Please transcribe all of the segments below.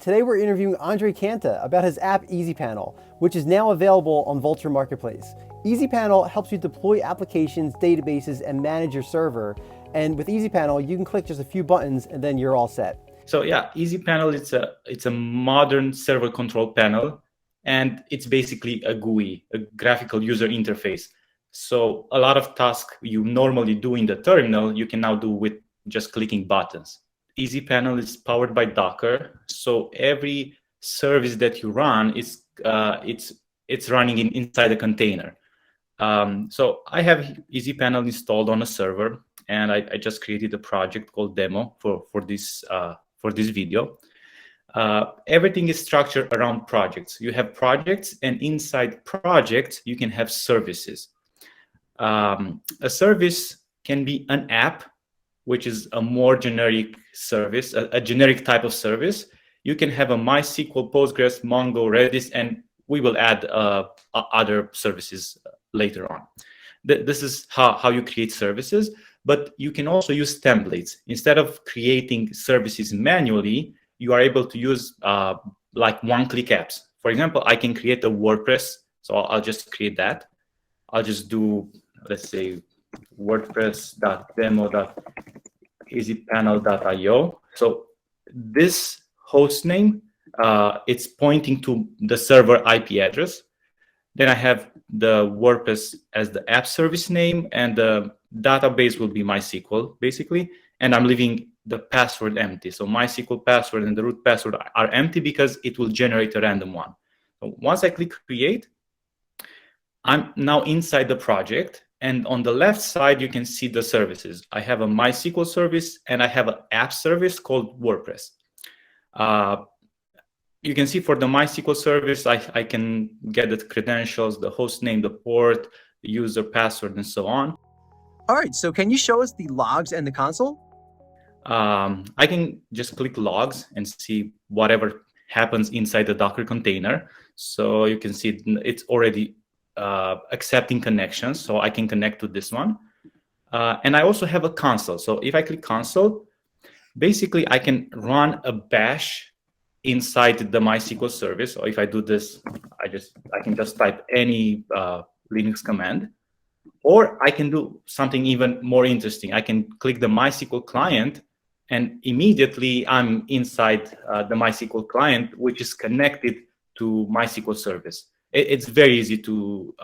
Today we're interviewing Andrei Canta about his app Easypanel, which is now available on Vultr Marketplace. Easypanel helps you deploy applications, databases, and manage your server. And with Easypanel, you can click just a few buttons and then you're all set. So yeah, Easypanel it's a modern server control panel, and it's basically a GUI, a graphical user interface. So a lot of tasks you normally do in the terminal, you can now do with just clicking buttons. Easypanel is powered by Docker, so every service that you run is it's running inside a container. So I have Easypanel installed on a server, and I just created a project called demo for this video. Everything is structured around projects. You have projects, and inside projects you can have services. A service can be an app, which is a more generic service, a generic type of service. You can have a MySQL, Postgres, Mongo, Redis, and we will add other services later on. This is how you create services, but you can also use templates. Instead of creating services manually, you are able to use like one-click apps. For example, I can create a WordPress, so I'll just create that. I'll just do, let's say, wordpress.demo.easypanel.io. So this host name, it's pointing to the server IP address. Then I have the WordPress as the app service name, and the database will be MySQL, basically. And I'm leaving the password empty. So MySQL password and the root password are empty because it will generate a random one. So once I click create, I'm now inside the project. And on the left side, you can see the services. I have a MySQL service, and I have an app service called WordPress. You can see for the MySQL service, I can get the credentials, the host name, the port, the user password, and so on. All right, so can you show us the logs and the console? I can just click logs and see whatever happens inside the Docker container. So you can see it's already accepting connections, so I can connect to this one. And I also have a console. So if I click console, basically I can run a bash inside the MySQL service. So if I do this, I can just type any Linux command, or I can do something even more interesting. I can click the MySQL client, and immediately I'm inside the MySQL client, which is connected to MySQL service. It's very easy to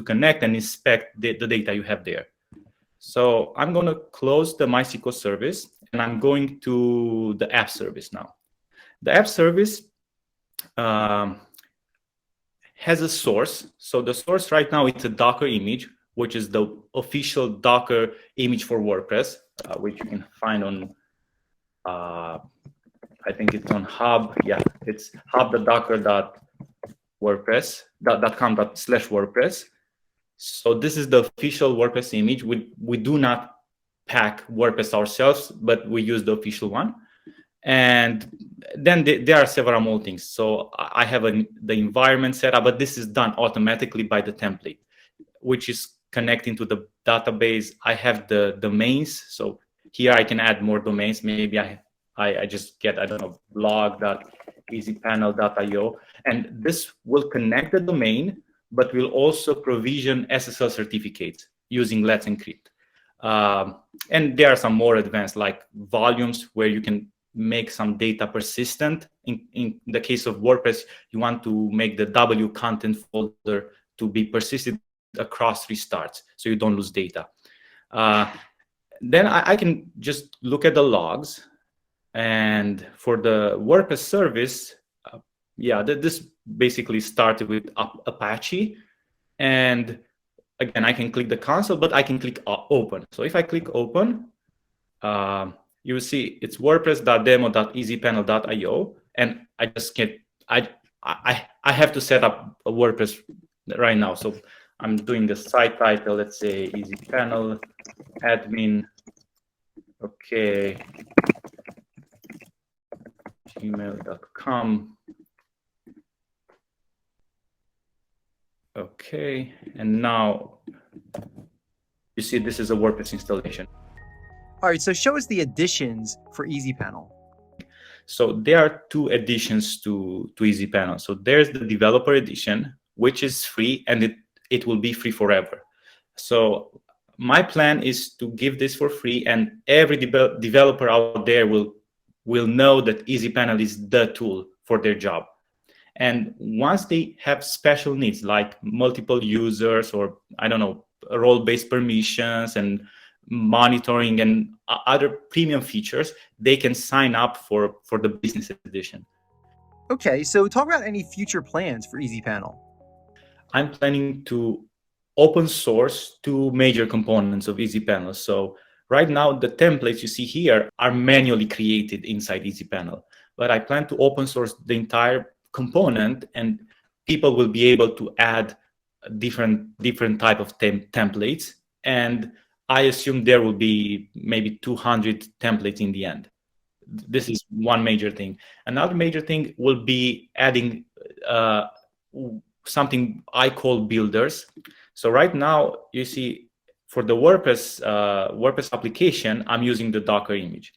connect and inspect the data you have there. So I'm going to close the MySQL service, and I'm going to the app service now. The app service has a source. So the source right now, it's a Docker image, which is the official Docker image for WordPress, which you can find on, I think it's on hub. Yeah, it's hub.docker.wordpress.com/WordPress. So this is the official WordPress image. We do not pack WordPress ourselves, but we use the official one. And then there are several more things. So I have the environment set up, but this is done automatically by the template, which is connecting to the database. I have the domains. So here I can add more domains. Maybe I just get, I don't know, blog.easypanel.io. And this will connect the domain, but will also provision SSL certificates using Let's Encrypt. And there are some more advanced, like volumes, where you can make some data persistent. In the case of WordPress, you want to make the W content folder to be persistent across restarts, so you don't lose data. Then I can just look at the logs. And for the WordPress service, this basically started with Apache. And again, I can click the console, but I can click open. So if I click open, you will see it's wordpress.demo.easypanel.io, and I just can't. I have to set up a WordPress right now. So I'm doing the site title. Let's say Easypanel admin. Okay. gmail.com. Okay, and now you see this is a WordPress installation. All right, so show us the additions for Easypanel. So there are two editions to Easypanel. So there's the developer edition, which is free, and it will be free forever. So my plan is to give this for free, and every developer out there will know that Easypanel is the tool for their job. And once they have special needs like multiple users, or I don't know, role-based permissions and monitoring and other premium features, they can sign up for the business edition. Okay, so talk about any future plans for Easypanel. I'm planning to open source two major components of Easypanel. So right now, the templates you see here are manually created inside Easypanel, but I plan to open source the entire component, and people will be able to add different type of templates. And I assume there will be maybe 200 templates in the end. This is one major thing. Another major thing will be adding something I call builders. So right now, you see, for the WordPress application, I'm using the Docker image.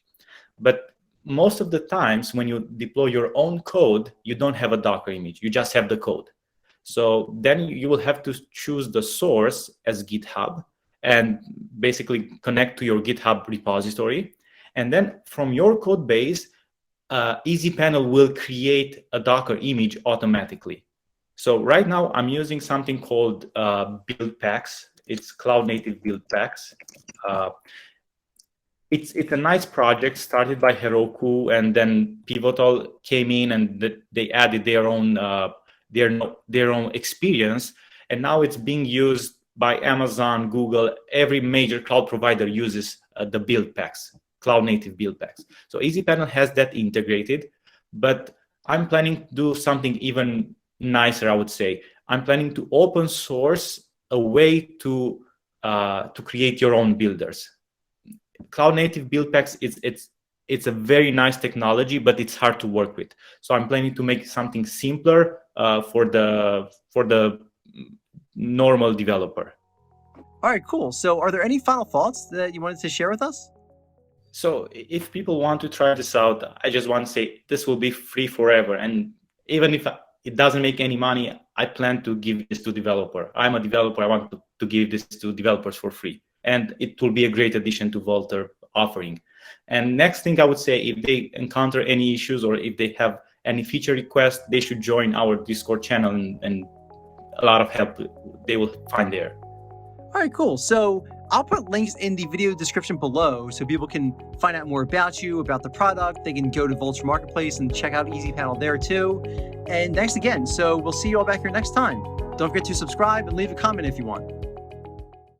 But most of the times when you deploy your own code, you don't have a Docker image. You just have the code. So then you will have to choose the source as GitHub and basically connect to your GitHub repository. And then from your code base, Easypanel will create a Docker image automatically. So right now I'm using something called build packs. It's cloud native build packs. It's a nice project started by Heroku, and then Pivotal came in and they added their own experience, and now it's being used by Amazon, Google. Every major cloud provider uses the build packs, cloud native build packs. So Easypanel has that integrated, but I'm planning to do something even nicer, I would say. I'm planning to open source a way to create your own builders. Cloud native build packs, it's a very nice technology, but it's hard to work with. So I'm planning to make something simpler for the normal developer. All right, cool. So are there any final thoughts that you wanted to share with us? So if people want to try this out, I just want to say this will be free forever. And even if it doesn't make any money, I plan to give this to developer. I'm a developer. I want to give this to developers for free. And it will be a great addition to Vultr offering. And next thing I would say, if they encounter any issues or if they have any feature requests, they should join our Discord channel, and a lot of help they will find there. All right, cool. So I'll put links in the video description below so people can find out more about you, about the product. They can go to Vultr Marketplace and check out Easypanel there too. And thanks again. So we'll see you all back here next time. Don't forget to subscribe and leave a comment if you want.